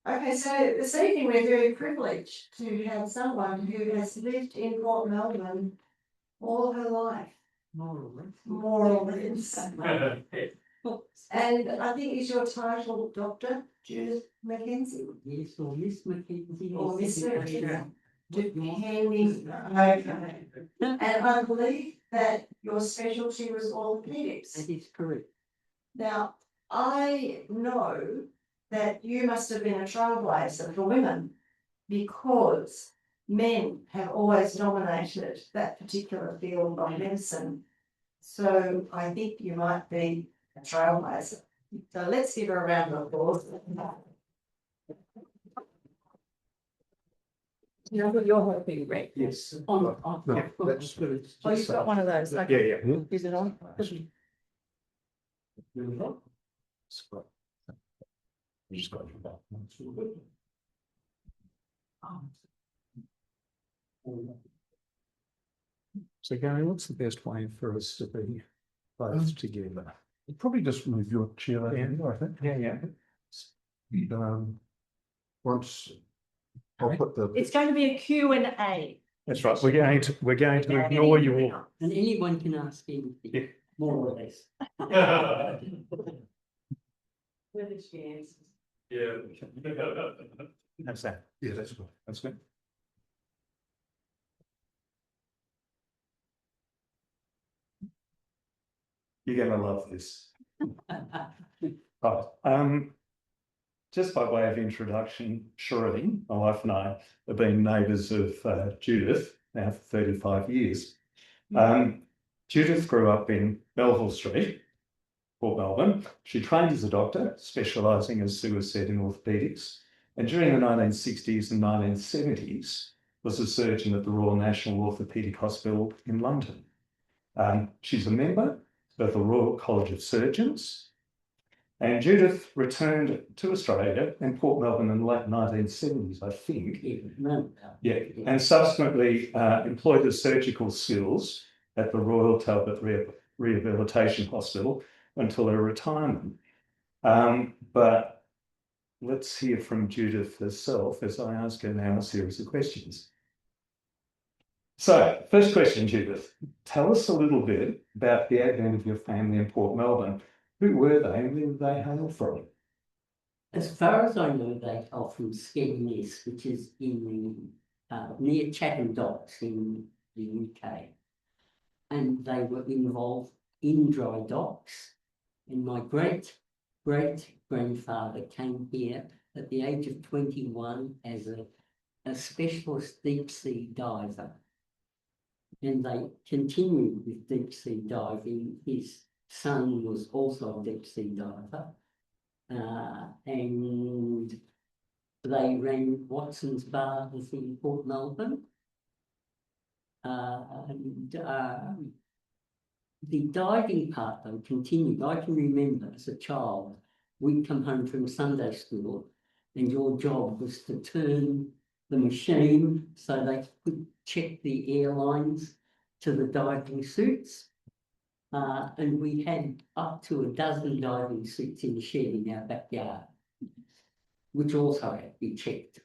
Okay, so this evening we're very privileged to have someone who has lived in Port Melbourne all her life. More or less. And I think is your title Dr. Judith Mackenzie? Yes, or Miss Mackenzie. Or Miss Mackenzie. Depending. Okay. And I believe that your specialty was orthopedics. That is correct. Now, I know that you must have been a trailblazer for women because men have always dominated that particular field of medicine. So I think you might be a trailblazer. So let's give her a round of applause. You're hoping, Greg. Yes. On. No, that's good. Oh, you've got one of those. Okay. Yeah. Is it on? You just got your back. So Gary, what's the best way for us to be both together? Probably just move your chair over here, I think. Yeah. Once I'll put the. It's going to be a Q&A. That's right. We're going to ignore you all. And anyone can ask anything, Yeah. more or less. Yeah. That's that. Yeah, that's good. That's good. You're going to love this. Right. Just by way of introduction, Shirley, my wife and I have been neighbours of Judith now for 35 years. Judith grew up in Melville Street, Port Melbourne. She trained as a doctor, specialising, as Sue has said, in orthopaedics. And during the 1960s and 1970s, was a surgeon at the Royal National Orthopaedic Hospital in London. She's a member of the Royal College of Surgeons. And Judith returned to Australia and Port Melbourne in the late 1970s, I think. Yeah, and subsequently employed her surgical skills at the Royal Talbot Rehabilitation Hospital until her retirement. But let's hear from Judith herself as I ask her now a series of questions. So, first question, Judith. Tell us a little bit about the advent of your family in Port Melbourne. Who were they and where did they hail from? As far as I know, they hail from Skegness, which is in the near Chatham Docks in the UK. And they were involved in dry docks. And my great-great-grandfather came here at the age of 21 as a specialist deep-sea diver. And they continued with deep-sea diving. His son was also a deep-sea diver. And they ran Watson's Baths in Port Melbourne. The diving part, though, continued. I can remember as a child, we'd come home from Sunday school and your job was to turn the machine so they could check the airlines to the diving suits. And we had up to a dozen diving suits in the shed in our backyard, which also had to be checked.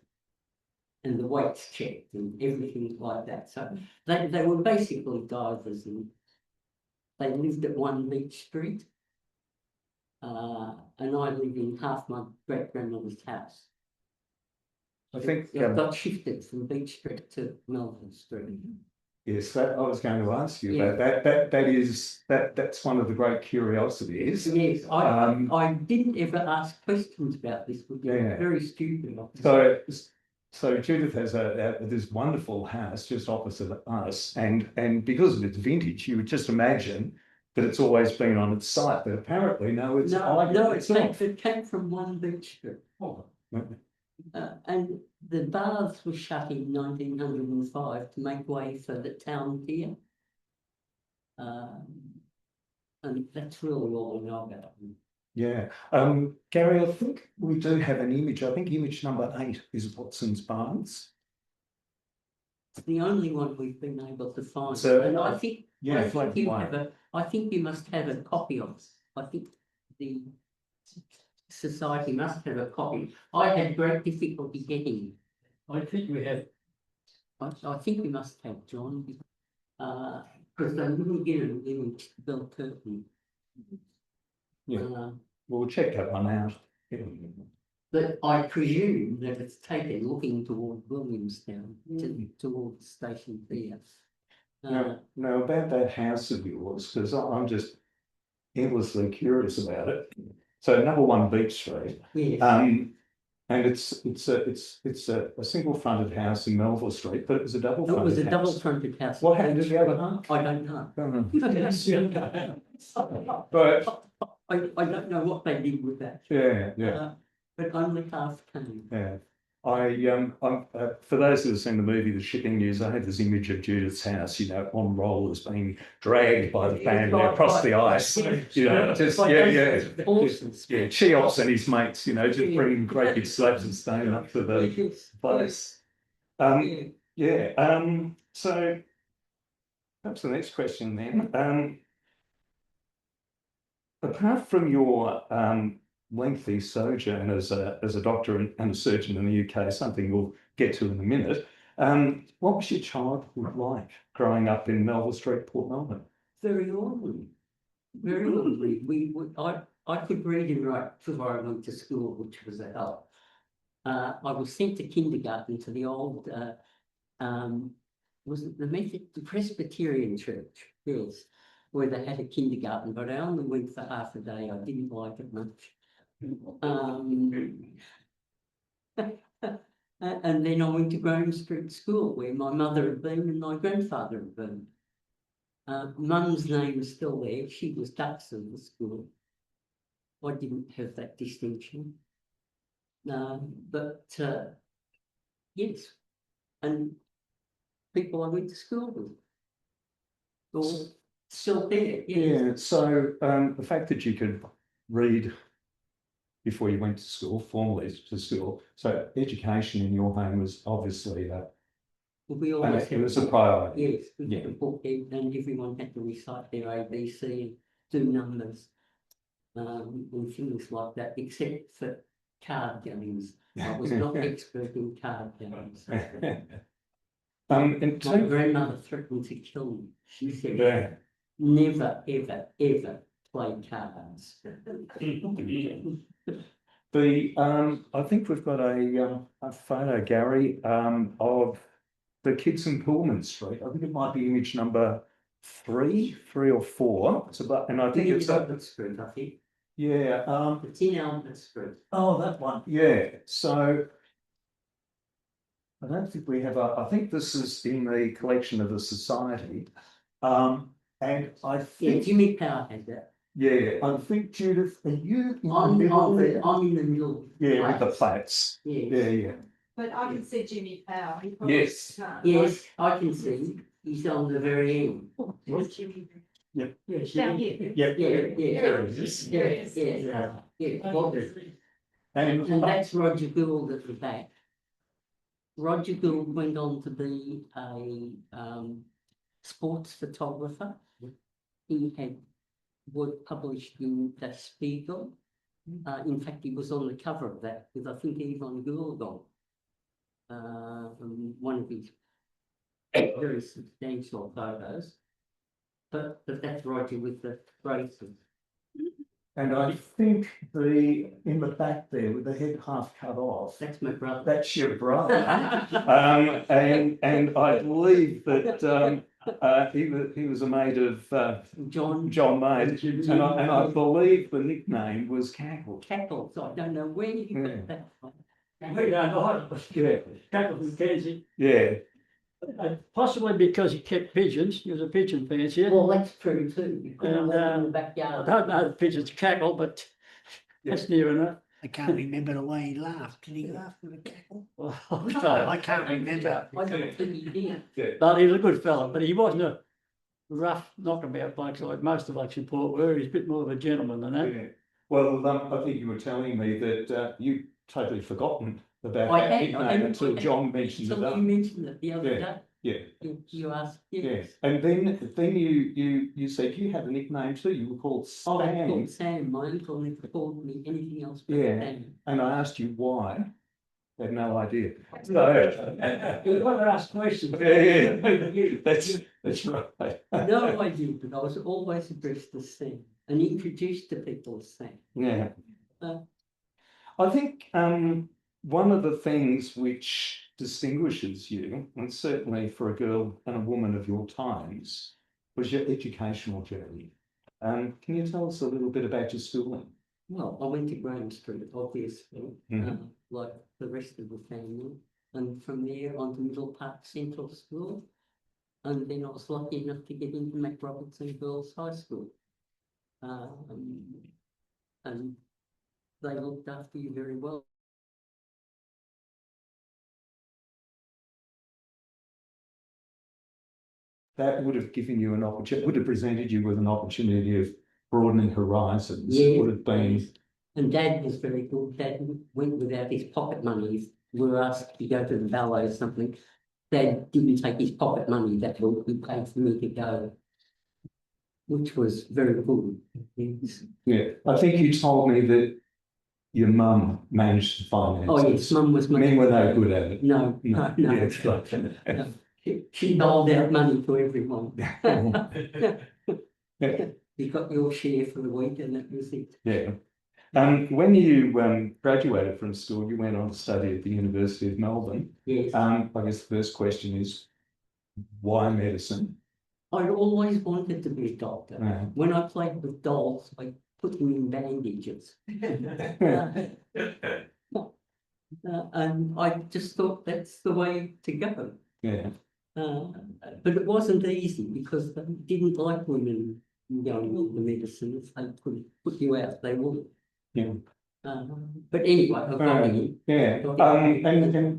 And the weights checked and everything like that. So they were basically divers, and they lived at 1 Beach Street. And I live in half my great-grandmother's house. I think it got shifted from Beach Street to Melville Street. Yes, that I was going to ask you about. That's one of the great curiosities. Yes, I didn't ever ask questions about this, which is very stupid. So Judith has this wonderful house just opposite us, and because of its vintage, you would just imagine that it's always been on its site, but apparently it came from 1 Beach Street. Oh. And the baths were shut in 1905 to make way for the town pier. And that's really all I know about them. Yeah. Gary, I think we do have an image. I think image number 8 is Watson's Baths. It's the only one we've been able to find. So, and I think you must have a copy of it. I think the Society must have a copy. I had great difficulty getting. I think we have. I think we must have, John, because they wouldn't get it in Bill Curtin. Yeah. We'll check that one out. But I presume that it's taken looking toward Williamstown, towards Station Theatre. Now about that house of yours, because I'm just endlessly curious about it. So number 1 Beach Street, Yes. and it's a single fronted house in Melville Street, but it was a double It fronted was a house. double fronted house. What happened to the other half? I don't know. But I don't know what they did with that. yeah. But only half came. Yeah. I'm for those who have seen the movie The Shipping News, I had this image of Judith's house, you know, on rollers being dragged by the family across the ice. You know, just Horses. yeah, Cheops and his mates, you know, just bringing great big slabs of stone up to the place. So perhaps the next question then. Apart from your lengthy sojourn as a doctor and a surgeon in the UK, something we'll get to in a minute, what was your childhood like growing up in Melville Street, Port Melbourne? Very ordinary. Very ordinary. I could read and write before I went to school, which was a help. I was sent to kindergarten to the old was it the Presbyterian church? Yes, where they had a kindergarten, but I only went for half a day. I didn't like it much. And then I went to Graham Street School, where my mother had been and my grandfather had been. Mum's name was still there. She was Dux of the school. I didn't have that distinction. But yes, and people I went to school with. Or still there. Yes. Yeah, so the fact that you could read before you went to school, formally to school, so education in your home was obviously We always it was a priority. Yes, we had a book and everyone had to recite their ABC and do numbers and things like that, except for card games. I was not expert in card games. My grandmother threatened to kill me. She said, never, ever, ever play cards. I think we've got a photo, Gary, of the kids in Pullman Street. I think it might be image number 3 or 4. It's about, and I think it's Albert Street, I think. Yeah. It's in Albert Street. Oh, that one. Yeah. So I don't think we have I think this is in the collection of the society. And I think Jimmy Power had that. Yeah, I think Judith, are you in I'm the middle there? in the middle. Yeah, with the plaits. Yes. Yeah. But I can see Jimmy Power. He probably Yes. can't. Yes, I can see. He's on the very end. Where's Jimmy? Yes, Down here. Yeah. Yeah. Well, And and that's Roger Gould at the back. Roger Gould went on to be a sports photographer. He had work published in Der Spiegel. In fact, he was on the cover of that with, I think, Yvonne Gould on one of his very substantial photos. But that's Roger with the braces. And I think in the back there with the head half cut off, That's my brother. that's your brother. And I believe that he was a mate of John Maid, and I believe the nickname was Cackle. Cackles. I don't know where you got that from. We don't know. Yeah. Judith Mackenzie. Yeah. Possibly because he kept pigeons. He was a pigeon fancier. Well, that's true too. You couldn't And, live in the I backyard. don't know the pigeons cackle, but that's near enough. I can't remember the way he laughed. Did he laugh with a cackle? Well, I can't remember. I don't think he did. but he was a good fellow, but he wasn't a rough knockabout bloke like most of us in Port were. He's a bit more of a gentleman than that. Yeah. Well, I think you were telling me that you totally forgotten about I that had. nickname until John mentioned Until it. you mentioned it the other day. Yeah. You asked, Yeah. yes. And then you said you had a nickname too. You were called Oh, I Stan. called Sam. My uncle never called me anything else but Yeah. Sam. And I asked you why. I had no idea. You've got to ask questions. Yeah. That's right. No idea, but I was always addressed as Sam and introduced to people as Sam. Yeah. Uh, I think one of the things which distinguishes you, and certainly for a girl and a woman of your times, was your educational journey. Can you tell us a little bit about your schooling? Well, I went to Graham Street, obviously, like the rest of the family. And from there on to Middle Park Central School. And then I was lucky enough to get into Mac Robertson Girls High School. And they looked after you very well. That would have given you an opportunity, would have presented you with an opportunity of broadening horizons. Yeah, It would have been. yes. And Dad was very good. Dad went without his pocket money. If we were asked to go to the ballet or something, Dad didn't take his pocket money. That would be paid for me to go, which was very good. Yes. Yeah, I think you told me that your mum managed the finances. Oh yes, Mum was much. Men were no good at it. No. Yeah, it's like, No. She doled out money to everyone. yeah. You got your share for the week, and that was it. Yeah. When you graduated from school, you went on to study at the University of Melbourne. Yes. I guess the first question is, why medicine? I'd always wanted to be a doctor. Yeah. When I played with dolls, I put them in bandages. And I just thought that's the way to go. Yeah. But it wasn't easy because they didn't like women going into medicine. If they could put you out, they would. Yeah. But anyway, I got in. Yeah.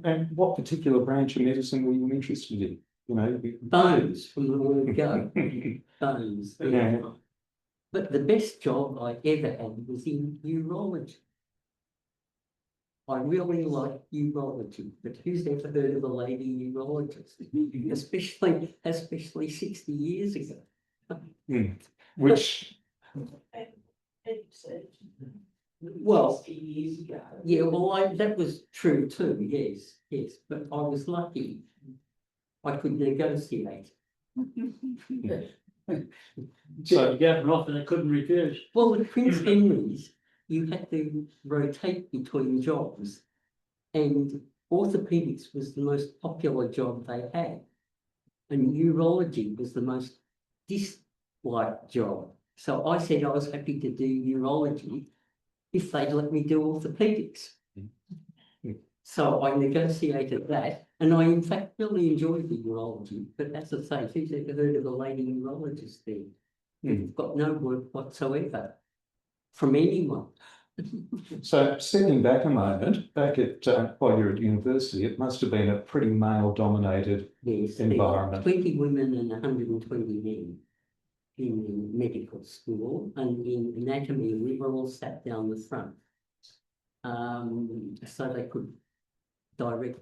And what particular branch of medicine were you interested in? You know, Bones from the word go. Bones. Yeah. But the best job I ever had was in urology. I really like urology, but who's ever heard of a lady urologist? Especially 60 years ago. Which, Well, yeah, well, that was true too, yes, but I was lucky. I could negotiate. So you gave an offer they couldn't refuse. Well, at Prince Henry's, you had to rotate between jobs, and orthopedics was the most popular job they had, and urology was the most disliked job. So I said I was happy to do urology if they'd let me do orthopedics. So I negotiated that, and I in fact really enjoyed the urology. But as I say, who's ever heard of a lady urologist there? You've got no work whatsoever from anyone. so stepping back a moment, back at while you're at university, it must have been a pretty male-dominated Yes, environment. 20 women and 120 men in the medical school, and in anatomy we were all sat down the front, so they could direct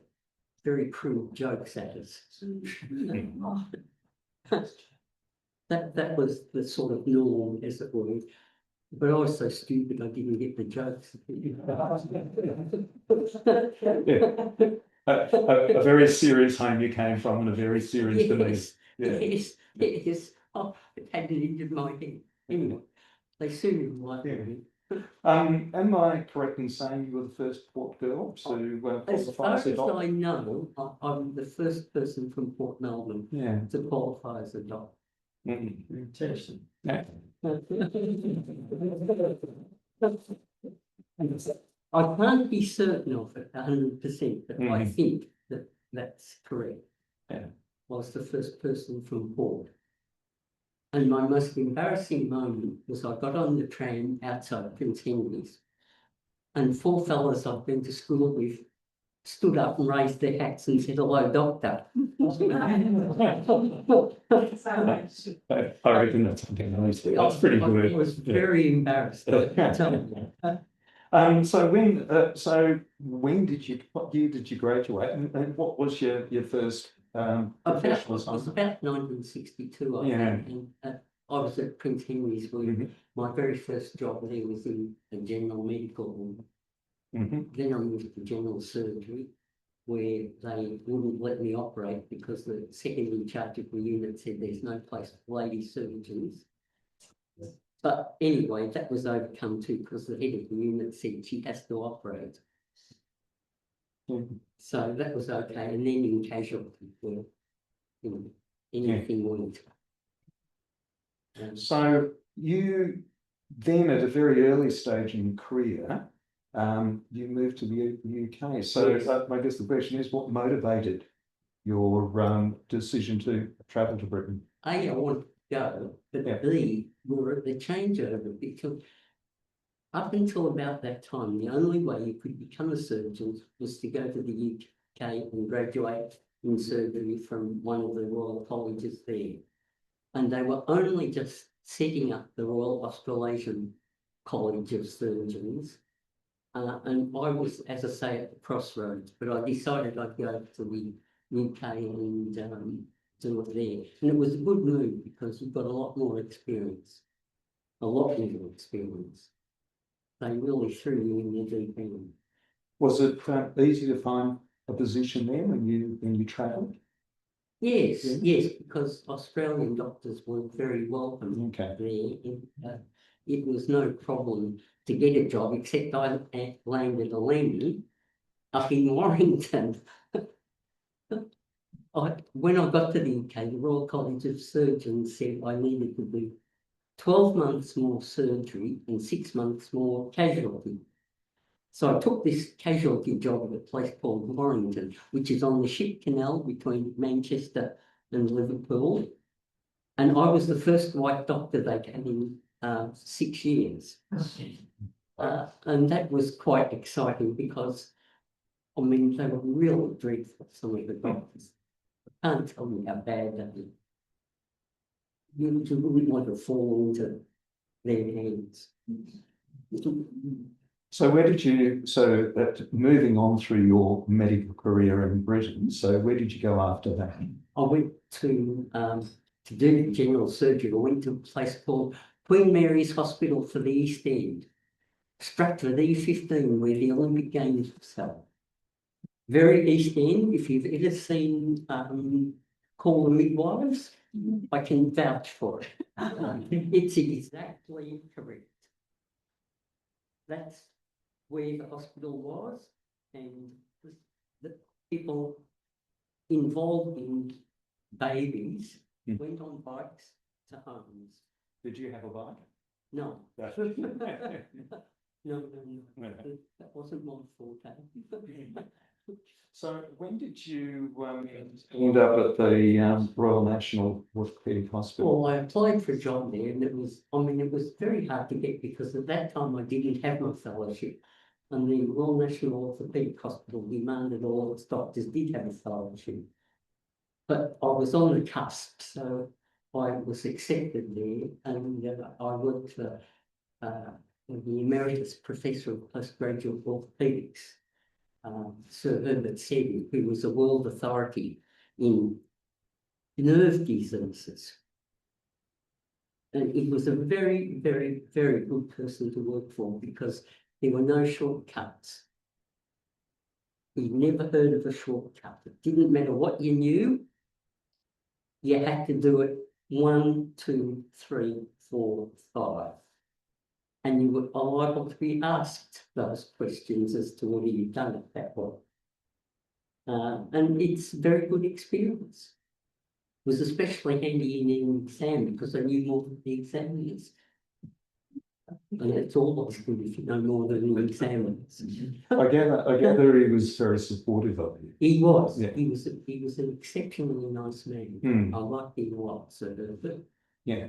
very crude jokes at us. That was the sort of norm, as it were. But I was so stupid I didn't get the jokes. A very serious home you came from, and a very serious demeanour. Yes. Oh, it hadn't entered my head. Anyway, they soon liked me. Am I correct in saying you were the first Port girl to As far qualify as a as doctor? I know, I'm the first person from Port Melbourne Yeah. to qualify as a doctor. Interesting. Yeah. I can't be certain of it 100%, but I think that that's correct. Yeah. I was the first person from Port. And my most embarrassing moment was I got on the tram outside Prince Henry's, and 4 fellas I've been to school with stood up and raised their hats and said, "Hello, doctor." I reckon that's something nice. That's pretty good. I was very embarrassed. So when did you, what year did you graduate, and what was your first professional It was assignment? about 1962, I Yeah. think, and I was at Prince Henry's where Mhm. my very first job there was in a general medical ward. Mhm. Then I moved to general surgery, where they wouldn't let me operate because the second in charge of the unit said there's no place for lady surgeons. But anyway, that was overcome too because the head of the unit said she has to operate. Mhm. So that was okay. And then in casualty, where anything went. So you then, at a very early stage in your career, you moved to the UK. So Yes. I guess the question is, what motivated your decision to travel to Britain? A, I wanted to go, but Yeah. B, we were at the changeover because up until about that time, the only way you could become a surgeon was to go to the UK and graduate in surgery from one of the Royal Colleges there. And they were only just setting up the Royal Australasian College of Surgeons. And I was, as I say, at the crossroads, but I decided I'd go to the UK and do it there. And it was a good move because you've got a lot more experience, a lot more experience. They really threw you in the deep end. Was it easy to find a position there when you travelled? Yes, Yeah. yes, because Australian doctors were very welcome Okay. there. It was no problem to get a job, except I landed a Lenny up in Warrington. When I got to the UK, the Royal College of Surgeons said I needed to do 12 months more surgery and 6 months more casualty. So I took this casualty job at a place called Warrington, which is on the ship canal between Manchester and Liverpool. And I was the first white doctor they had in 6 years. And that was quite exciting because, I mean, they were really dreadful, some of the doctors. I can't tell you how bad they were. You wouldn't want to fall into their hands. So moving on through your medical career in Britain, so where did you go after that? I went to do general surgery. I went to a place called Queen Mary's Hospital for the East End, Stratford E15, where the Olympic Games was held. Very East End. If you've ever seen Call the Midwives, I can vouch for it. It's exactly correct. That's where the hospital was, and the people involved in babies went on bikes to homes. Did you have a bike? No. No. No. No. That wasn't my forte. So when did you end up at the Royal National Orthopaedic Hospital? Well, I applied for a job there, and it was very hard to get because at that time I didn't have my fellowship, and the Royal National Orthopaedic Hospital demanded all its doctors did have a fellowship. But I was on the cusp, so I was accepted there, and I worked for the Emeritus Professor of Postgraduate Orthopaedics, Sir Herbert Seddy, who was a world authority in nerve diseases. And it was a very, very, very good person to work for because there were no shortcuts. He never heard of a shortcut. It didn't matter what you knew, you had to do it 1, 2, 3, 4, 5. And you were liable to be asked those questions as to whether you've done it that way. And it's a very good experience. It was especially handy in an exam because I knew more than the examiners. And it's always good if you know more than the examiners. I gather he was very supportive of you. He was. Yeah. He was an exceptionally nice man. Hmm. I liked him a lot. So, Yeah.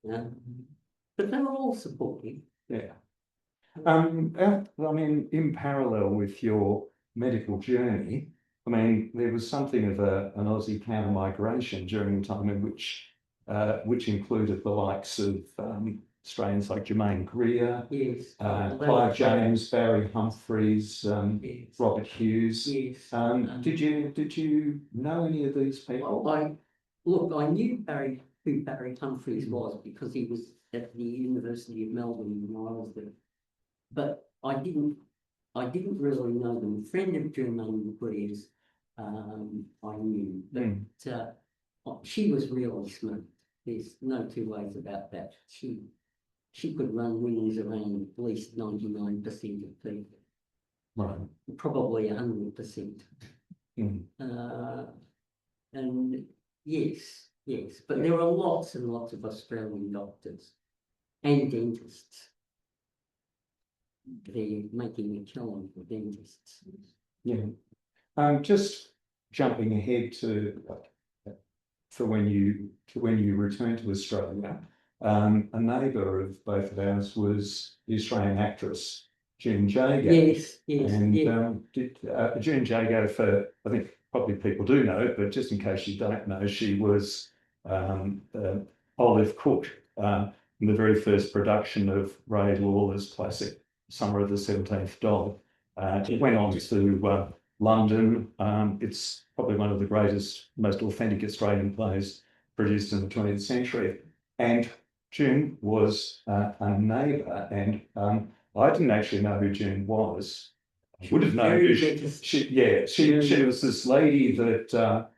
but they were all supportive. Yeah. I mean, in parallel with your medical journey, I mean, there was something of an Aussie counter migration during the time in which included the likes of Australians like Jermaine Greer, Yes. Clive James, Barry Humphries, Yes. Robert Hughes. Yes. Did you know any of these people? I knew who Barry Humphries was because he was at the University of Melbourne when I was there, but I didn't really know them. A friend of Jermaine Greer's, I knew, but she was really smart. There's no two ways about that. She could run rings around at least 99% of people, Right. probably 100%. Mm. And yes, but there are lots and lots of Australian doctors and dentists. They're making a killing for dentists. Yeah. Just jumping ahead to when you returned to Australia, a neighbour of both of ours was the Australian actress June Jago. Yes. And June Jago, for I think probably people do know, but just in case you don't know, she was Olive Cook in the very first production of Ray Lawler's classic Summer of the 17th Dog. It went on to London. It's probably one of the greatest, most authentic Australian plays produced in the 20th century. And June was a neighbour, and I didn't actually know who June was. I would have known who she was this lady that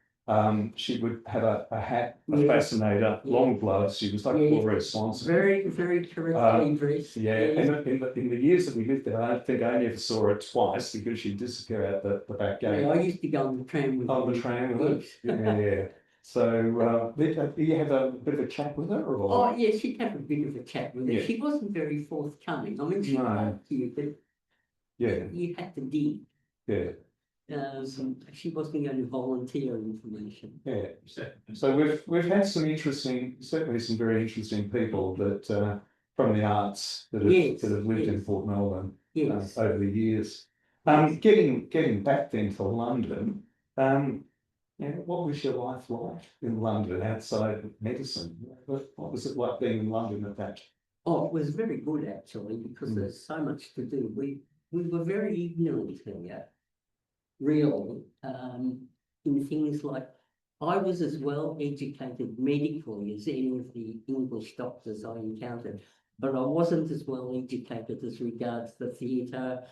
she would have a hat, a fascinator, long gloves. She was like Gloria Swanson. Very, very correctly dressed. Yeah, and in the years that we lived there, I don't think I ever saw her twice because she'd disappear out the back gate. Yeah, I used to go on the tram with her. On the tram with her? Yeah. So, do you have a bit of a chat with her? Or? Oh, yeah, she'd have a bit of a chat with her. Yeah. She wasn't very forthcoming. I mean, she talked to you, but you had to dig. Yeah. She wasn't going to volunteer information. Yeah. So we've had certainly some very interesting people that from the arts that have lived in Port Melbourne over the years. Getting back then to London, what was your life like in London outside of medicine? What was it like being in London at that? Oh, it was very good actually, because there's so much to do. We were very ignorant here, really, in things like, I was as well educated medically as any of the English doctors I encountered, but I wasn't as well educated as regards the theatre,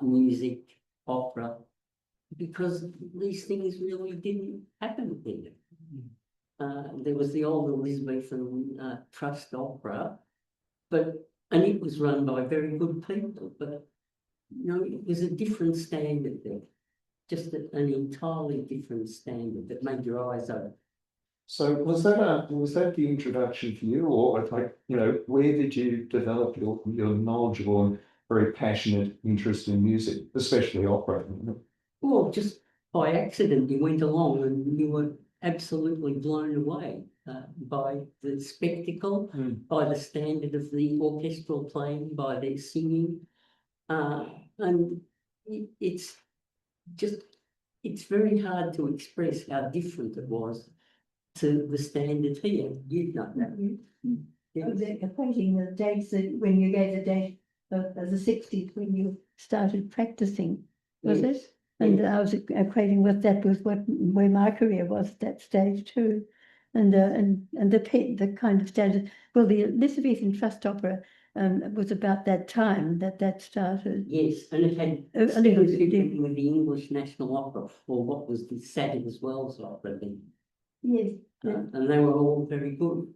music, opera, because these things really didn't happen here. There was the old Elizabethan Trust Opera, and it was run by very good people, but it was a different standard there, just an entirely different standard that made your eyes open. So was that the introduction for you, or where did you develop your knowledgeable and very passionate interest in music, especially opera? Well, just by accident, you went along and you were absolutely blown away by the spectacle, by the standard of the orchestral playing, by their singing. And it's very hard to express how different it was to the standard here. You've done that. Equating the dates when you gave the date of the 60s when you started practicing, was it? And I was equating with that with where my career was at that stage too, and the kind of standard. Well, the Elizabethan Trust Opera was about that time that started. Yes, and it had a little bit with the English National Opera, or what was the Sadler's Wells Opera then. Yes, and they were all very good.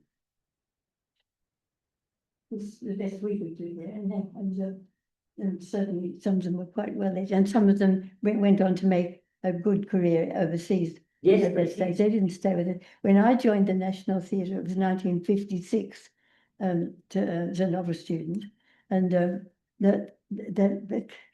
It's the best we could do there, and certainly some of them were quite well educated, and some of them went on to make a good career overseas. Yes, at that stage. They didn't stay with it. When I joined the National Theatre, it was 1956, as an opera student, and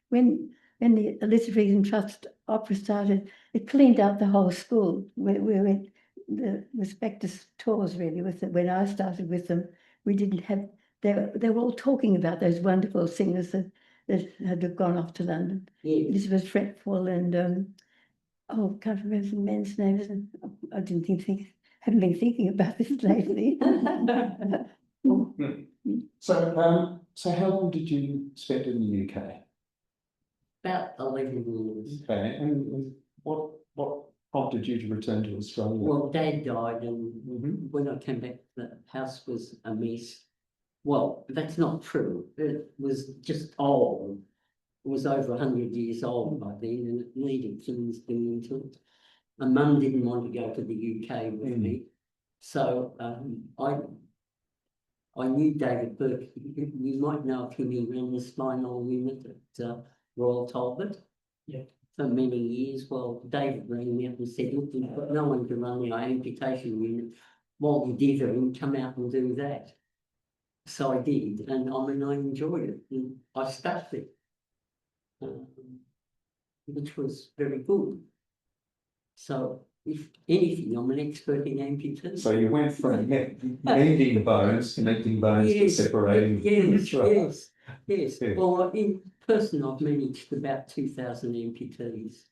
when the Elizabethan Trust Opera started, it cleaned out the whole school. We went the respective tours really with it. When I started with them, we didn't have. They were all talking about those wonderful singers that had gone off to London. Yes. Elizabeth Fretful and can't remember the men's names. I haven't been thinking about this lately. So how long did you spend in the UK? About 11 years. Okay, and what prompted you to return to Australia? Well, Dad died, and Mhm. when I came back, the house was a mess. Well, that's not true. It was just old. It was over 100 years old by then, and it needed things doing to it. My mum didn't want to go to the UK with me, so I knew David Burke. You might know of him. He ran the spinal unit at Royal Talbot. Yeah. For many years. Well, David rang me up and said, look, we've got no one to run our amputation unit. While you did it, and come out and do that. So I did, and I mean, I enjoyed it, and I stuck there, which was very good. So, if anything, I'm an expert in amputees. So you went from mending bones, connecting bones, to separating. Yes, Right. yes. Yeah. Well, in person, I've managed about 2,000 amputees,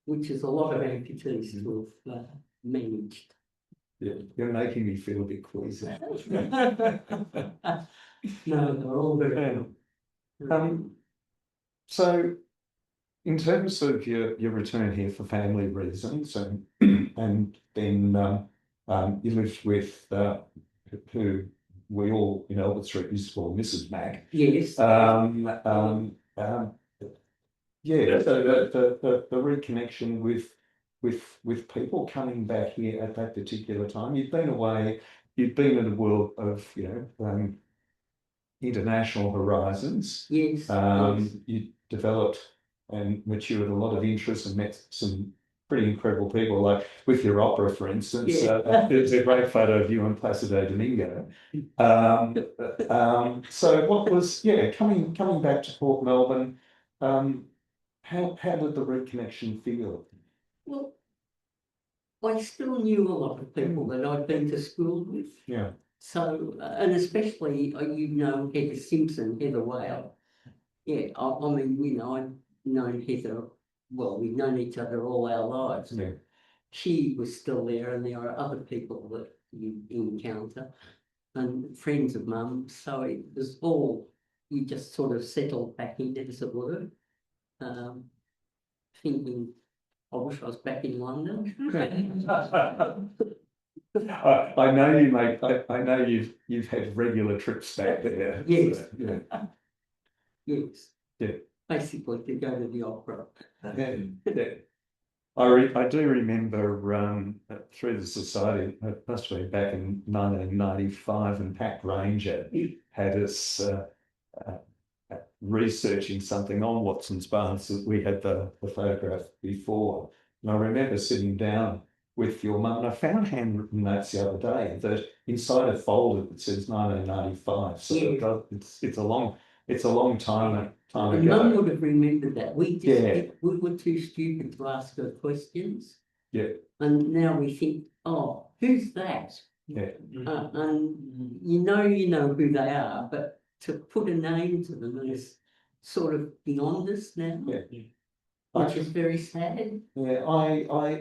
which is a lot of amputees to have managed. Yeah, you're making me feel a bit queasy. No, they're all very good. So in terms of your return here for family reasons, and then you lived with who we all in Albert Street used to call Mrs. Mac. Yes. Yeah, so the reconnection with people coming back here at that particular time. You've been away, you've been in a world of international horizons. Yes. You developed and matured a lot of interest and met some pretty incredible people, like with your opera, for instance. Yeah. There's a great photo of you and Placido Domingo. So what was, coming back to Port Melbourne, how did the reconnection feel? Well, I still knew a lot of people that I'd been to school with. Yeah. So, and especially, Heather Simpson, Heather Whale. Yeah, I mean, I've known Heather, well, we've known each other all our lives. Yeah. She was still there, and there are other people that you encounter, and friends of Mum. So it was all, you just sort of settled back in, as it were. Thinking, I wish I was back in London. I know you mate. I know you've had regular trips back there. Yes. So, yeah. Yes. Yeah. Basically, to go to the opera. Yeah. I do remember through the society, it must have been back in 1995, and Pat Ranger had us researching something on Watson's Barnes that we had the photograph before. And I remember sitting down with your mum, and I found handwritten notes the other day that inside a folder that says 1995. So it's a long time And ago. Mum would have remembered that. We were too stupid to ask her questions. Yeah. And now we think, oh, who's that? Yeah. And you know who they are, but to put a name to them is sort of beyond us now. Yeah. Which is very sad. Yeah,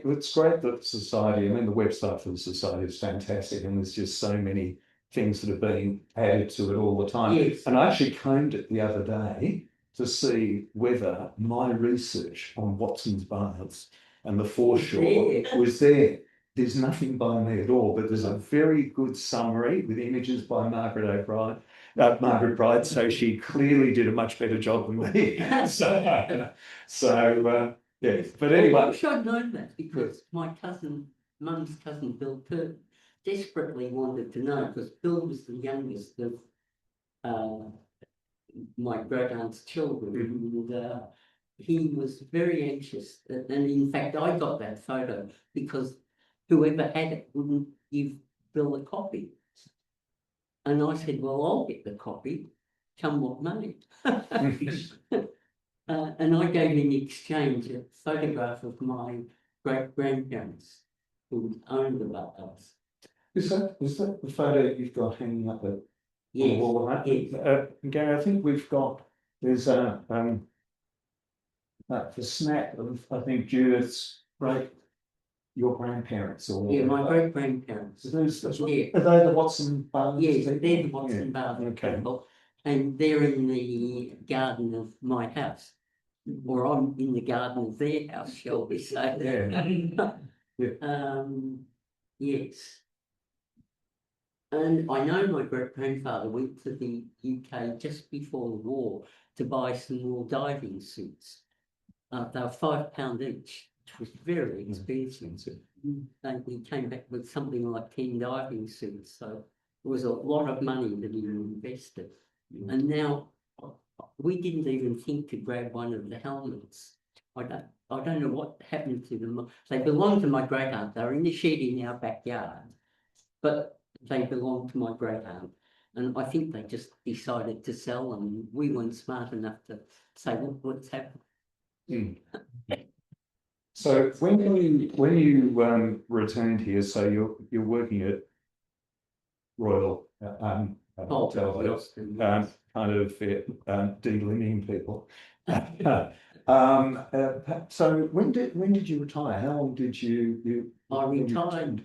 it's great that society, I mean, the website for the society is fantastic, and there's just so many things that are being added to it all the time. Yes. And I actually combed it the other day to see whether my research on Watson's Barnes and the foreshore was there. There's nothing by me at all, but there's a very good summary with images by Margaret Bride, so she clearly did a much better job than me. Yeah. But anyway, I wish I'd known that, because my Mum's cousin Bill Kirk, desperately wanted to know, because Bill was the youngest of my great aunt's children, and he was very anxious. And in fact, I got that photo because whoever had it wouldn't give Bill a copy. And I said, well, I'll get the copy, come what may. And I gave in exchange a photograph of my great-grandparents who owned the Butlers. Is that the photo you've got hanging up on the wall? Yes. Gary, I think there's the snap of, I think, Judith's your grandparents or? Yeah, my great grandparents. So those, Yeah. are they the Watson Barnes? Yes, people? they're the Watson Barnes Okay. people, and they're in the garden of my house, or I'm in the garden of their house, shall we say? Yeah. Yes. And I know my great grandfather went to the UK just before the war to buy some more diving suits. They were £5 each, which was very expensive. And he came back with something like 10 diving suits, so it was a lot of money that he invested. And now we didn't even think to grab one of the helmets. I don't know what happened to them. They belonged to my great aunt. They were in the shed in our backyard, but they belonged to my great aunt. And I think they just decided to sell them. We weren't smart enough to say, well, what's happened? So when you returned here, so you're working at Royal Hotel, kind of delimiting people. So when did you retire? How long did you? I retired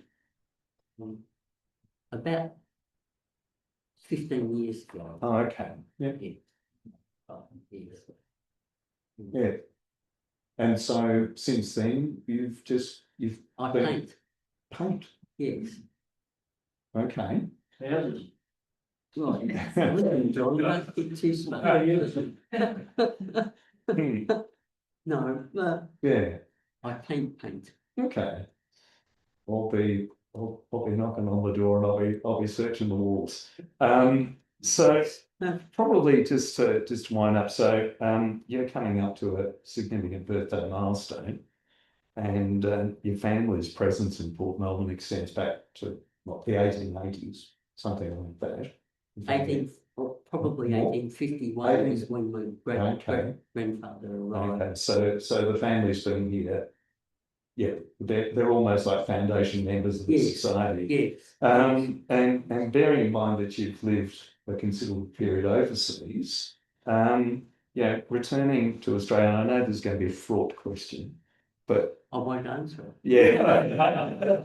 about 15 years ago. Oh, okay. Yeah. Yes. Yeah. And so since then, you've I been- paint. paint. Yes. Okay. Houses. Right. Listen, John, don't get too smart. Oh, yes. Hmm. No, Yeah. I paint. Okay. I'll be knocking on the door and I'll be searching the walls. So probably just to wind up. So you're coming up to a significant birthday milestone, and your family's presence in Port Melbourne extends back to what, the 1880s, something like that. Probably More? 1851 is when my Okay. grandfather arrived. Okay, so the family's been here. Yeah, they're almost like foundation members of the Yes. society. Yes. And bearing in mind that you've lived a considerable period overseas, returning to Australia, I know there's going to be a fraught question, but I won't answer it. yeah,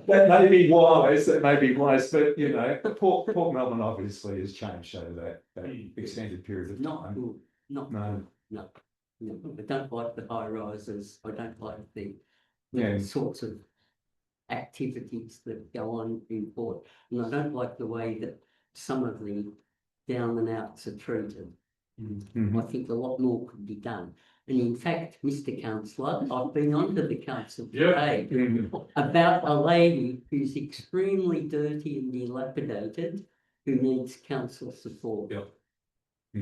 that may be wise. But you know, Port Melbourne obviously has changed over that extended period of Not time. good. Not No. No. I don't like the high rises. I don't like the Yeah. sorts of activities that go on in port. And I don't like the way that some of the down and outs are treated. Mhm. I think a lot more could be done. And in fact, Mr. Councillor, I've been on to the council today about a lady who's extremely dirty and dilapidated who needs council support. Yep.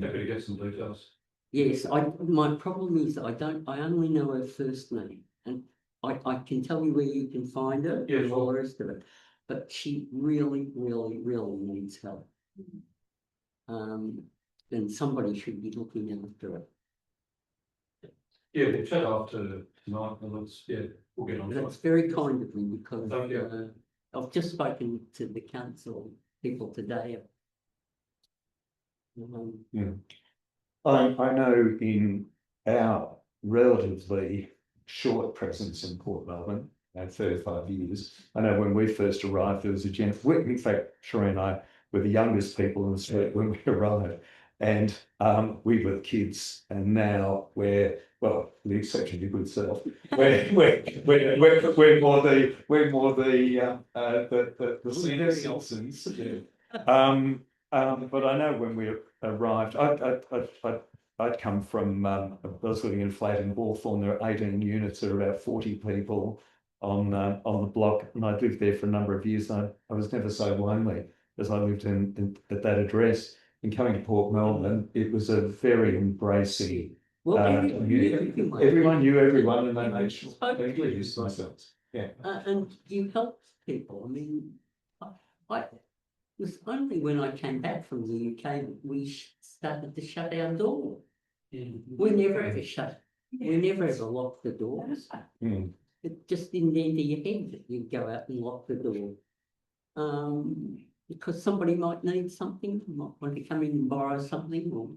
Happy to get some details. Yes, my problem is I only know her first name, and I can tell you where you can find her Yeah, and all sure. the rest of it, but she really, really, really needs help. And somebody should be looking after her. Yeah, we'll chat after tonight, and we'll get on to That's it. very kind of me because Thank you. I've just spoken to the council people today. I know in our relatively short presence in Port Melbourne, 35 years, I know when we first arrived, there was a gentleman, in fact, Sheree and I were the youngest people in the street when we arrived, and we were the kids, and now we're, well, with the exception of your good self, we're more the senior citizens. But I know when we arrived, I'd come from, I was living in a flat in Hawthorne. There are 18 units, there are about 40 people on the block, and I lived there for a number of years. And I was never so lonely as I lived at that address. And coming to Port Melbourne, it was a very embracing. Well, everyone knew everyone, and they made sure they introduced themselves. Yeah, and you help people. I mean, it was only when I came back from the UK that we started to shut our door. We never ever locked the doors. Mm. It just didn't enter your head that you'd go out and lock the door. Because somebody might need something, might want to come in and borrow something, or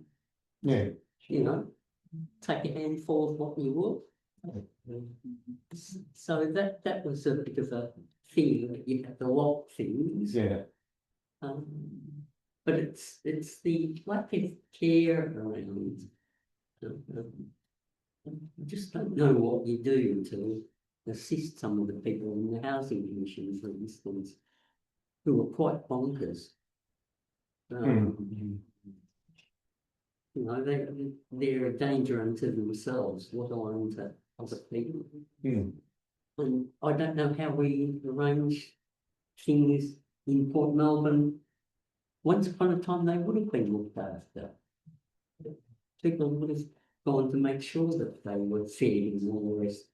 Yeah, you know, take a handful of what you will. So that was a bit of a thing that you had to lock things. Yeah. But it's the lack of care around. I just don't know what you do to assist some of the people in the housing commission, for instance, who are quite bonkers. You know, they're a danger unto themselves, let alone to other people. And I don't know how we arrange things in Port Melbourne. Once upon a time, they would have been looked after. People would have gone to make sure that they were fed and all the rest.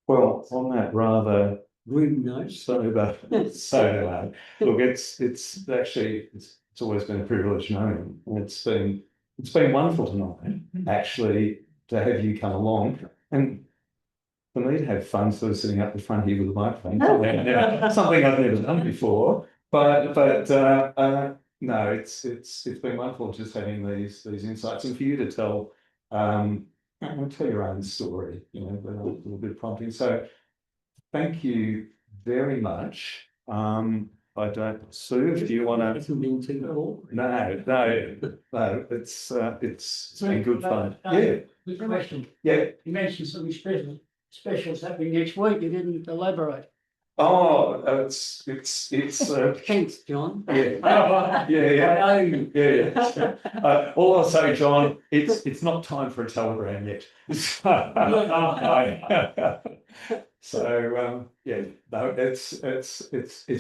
Well, on that rather Grim note. sober, look, it's actually it's always been a privilege knowing you. And it's been wonderful tonight, actually, to have you come along and for me to have fun sort of sitting up the front here with a microphone. Something I've never done before. But no, it's been wonderful just having these insights and for you to tell your own story, you know, with a little bit of prompting. So thank you very much. I don't, Sue, do you want to? Hasn't been too long. No, it's been good fun. Yeah. Good question. Yeah. You mentioned something specials happening next week. You didn't elaborate. Oh, it's Thanks, John. Yeah. All I'll say, John, it's not time for a telegram yet. So it's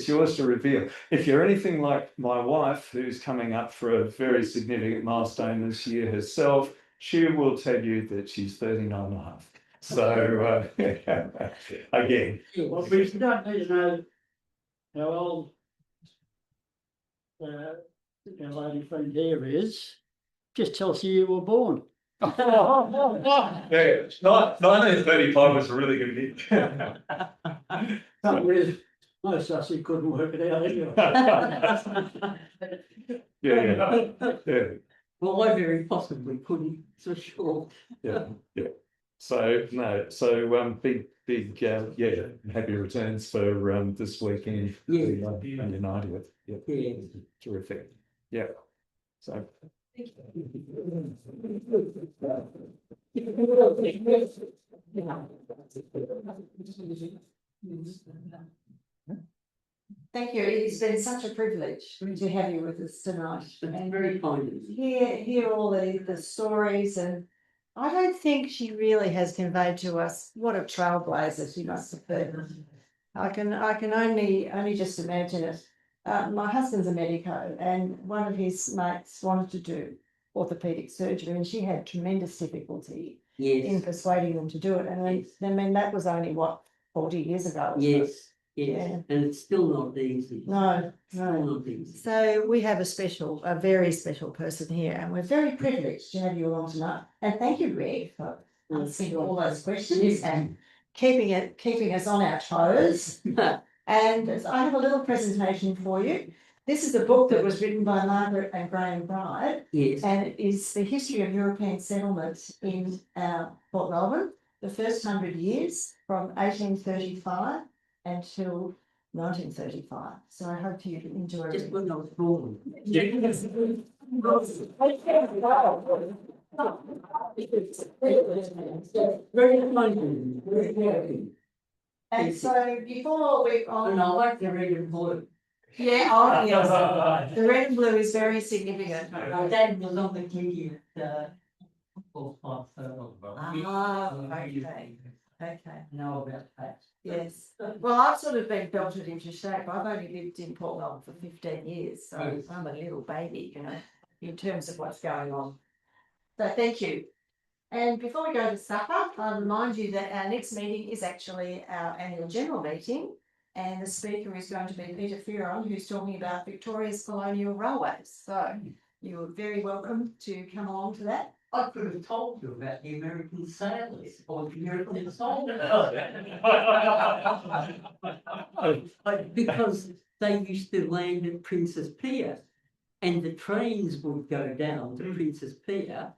yours to reveal. If you're anything like my wife, who's coming up for a very significant milestone this year herself, she will tell you that she's 39 and a half. So again, Well, we don't need to know how old our lady friend here is. Just tell us you were born. yeah, 1935 was a really good hit. Most of us who couldn't work it out anyway. Yeah. Well, I very possibly couldn't, for sure. Yeah. So big happy returns for this weekend. Yeah. On your 90th. Yeah. Terrific. Yeah. So Thank you. It's been such a privilege to have you with us tonight. It's very kind of you. Hear all the stories, and I don't think she really has conveyed to us what a trailblazer she must have been. I can only just imagine it. My husband's a medico, and one of his mates wanted to do orthopaedic surgery, and she had tremendous difficulty in persuading them to do it. And I mean that was only 40 years ago. Yes. Yeah. And it's still not easy. No. Still not easy. So we have a very special person here, and we're very privileged to have you along tonight. And thank you, Greg, for answering all those questions and keeping us on our toes. And I have a little presentation for you. This is a book that was written by Margaret and Graham Bride, and it is the history of European settlement in Port Melbourne, the first 100 years from 1835 until 1935. So I hope you enjoy it. Just when I was born. Very funny. And so before we And I like the red and blue. yeah, yes, the red and blue is very significant. My dad was on the committee at Okay. know about that. Yes. Well, I've sort of been belted into shape. I've only lived in Port Melbourne for 15 years, so I'm a little baby, you know, in terms of what's going on. So thank you. And before we go to supper, I'll remind you that our next meeting is actually our annual general meeting, and the speaker is going to be Peter Fearon, who's talking about Victoria's colonial railways. So you're very welcome to come along to that. I could have told you about the American sailors or the American soldiers. Because they used to land at Princess Pier and the trains would go down to Princess Pier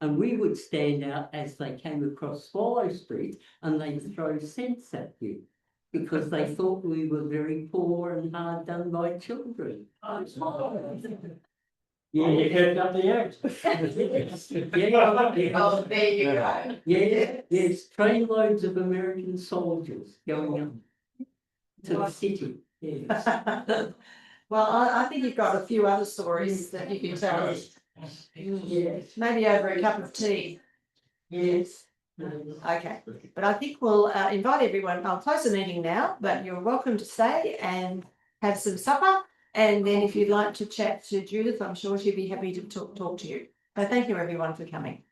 And we would stand out as they came across Swallow Street and they'd throw cents at you because they thought we were very poor and hard done by children. Yeah, you kept up the act. Oh, there you go. Yes, trainloads of American soldiers going up to the city. Yes. Well, I think you've got a few other stories that you can tell us. Yes. Maybe over a cup of tea. Yes. Okay, but I think we'll invite everyone. I'll close the meeting now, but you're welcome to stay and have some supper. And then if you'd like to chat to Judith, I'm sure she'd be happy to talk to you. So thank you everyone for coming.